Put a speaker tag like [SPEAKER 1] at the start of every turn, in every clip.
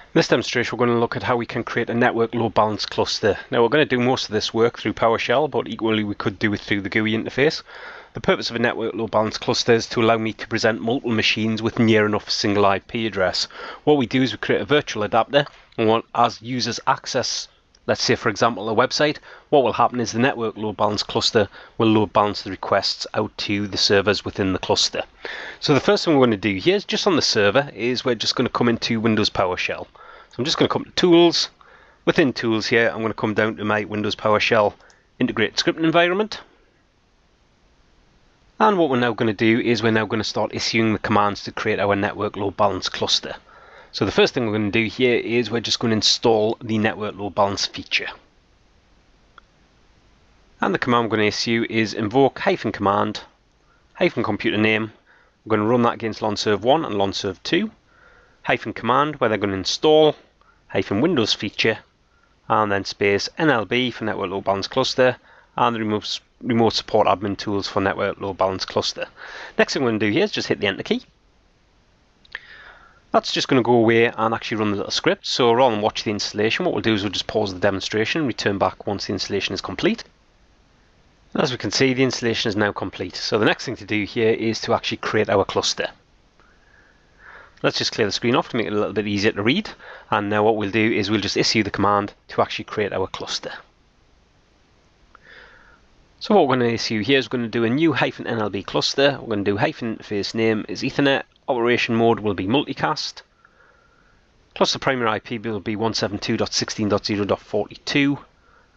[SPEAKER 1] In this demonstration, we're going to look at how we can create a network load balance cluster. Now, we're going to do most of this work through PowerShell, but equally we could do it through the GUI interface. The purpose of a network load balance cluster is to allow me to present multiple machines with near enough a single IP address. What we do is we create a virtual adapter, and as users access, let's say for example, a website, what will happen is the network load balance cluster will load balance the requests out to the servers within the cluster. So the first thing we're going to do here is just on the server is we're just going to come into Windows PowerShell. So I'm just going to come to Tools. Within Tools here, I'm going to come down to my Windows PowerShell Integrated Scripting Environment. And what we're now going to do is we're now going to start issuing the commands to create our network load balance cluster. So the first thing we're going to do here is we're just going to install the network load balance feature. And the command I'm going to issue is invoke -command -computer name. We're going to run that against LonServe1 and LonServe2. -command where they're going to install -Windows feature, and then space NLB for network load balance cluster, and the remote support admin tools for network load balance cluster. Next thing we're going to do here is just hit the enter key. That's just going to go away and actually run the little script. So rather than watch the installation, what we'll do is we'll just pause the demonstration and return back once the installation is complete. As we can see, the installation is now complete. So the next thing to do here is to actually create our cluster. Let's just clear the screen off to make it a little bit easier to read. And now what we'll do is we'll just issue the command to actually create our cluster. So what we're going to issue here is we're going to do a new -NLB cluster. We're going to do -interface name is Ethernet. Operation mode will be multicast. Cluster primary IP will be 172.16.0.42.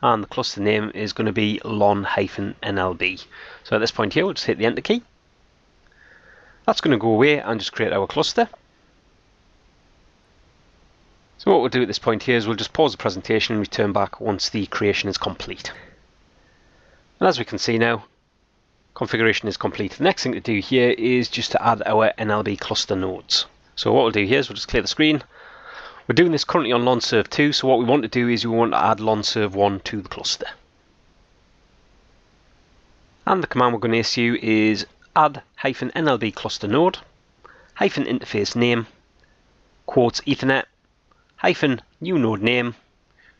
[SPEAKER 1] And the cluster name is going to be lon-NLB. So at this point here, we'll just hit the enter key. That's going to go away and just create our cluster. So what we'll do at this point here is we'll just pause the presentation and return back once the creation is complete. And as we can see now, configuration is complete. The next thing to do here is just to add our NLB cluster nodes. So what we'll do here is we'll just clear the screen. We're doing this currently on LonServe2, so what we want to do is we want to add LonServe1 to the cluster. And the command we're going to issue is add -NLB cluster node, -interface name, quotes Ethernet, -new node name,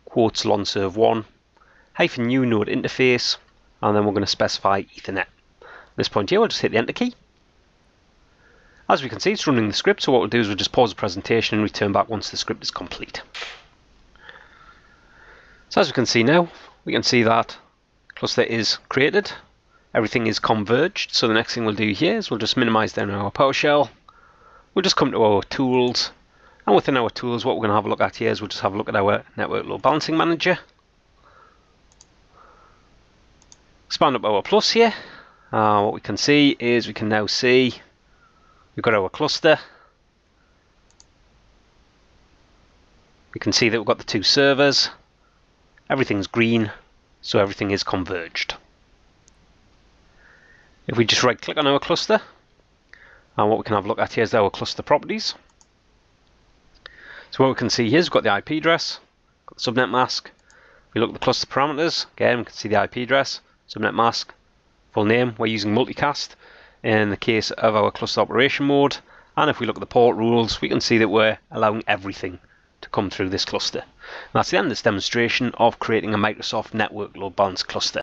[SPEAKER 1] quotes LonServe1, -new node interface, and then we're going to specify Ethernet. At this point here, we'll just hit the enter key. As we can see, it's running the script, so what we'll do is we'll just pause the presentation and return back once the script is complete. So as we can see now, we can see that cluster is created. Everything is converged, so the next thing we'll do here is we'll just minimize down our PowerShell. We'll just come to our tools, and within our tools, what we're going to have a look at here is we'll just have a look at our network load balancing manager. Expand up our plus here. What we can see is we can now see we've got our cluster. We can see that we've got the two servers. Everything's green, so everything is converged. If we just right click on our cluster, and what we can have a look at here is our cluster properties. So what we can see here is we've got the IP address, got the subnet mask. We look at the cluster parameters, again we can see the IP address, subnet mask, full name. We're using multicast in the case of our cluster operation mode, and if we look at the port rules, we can see that we're allowing everything to come through this cluster. And that's the end of this demonstration of creating a Microsoft network load balance cluster.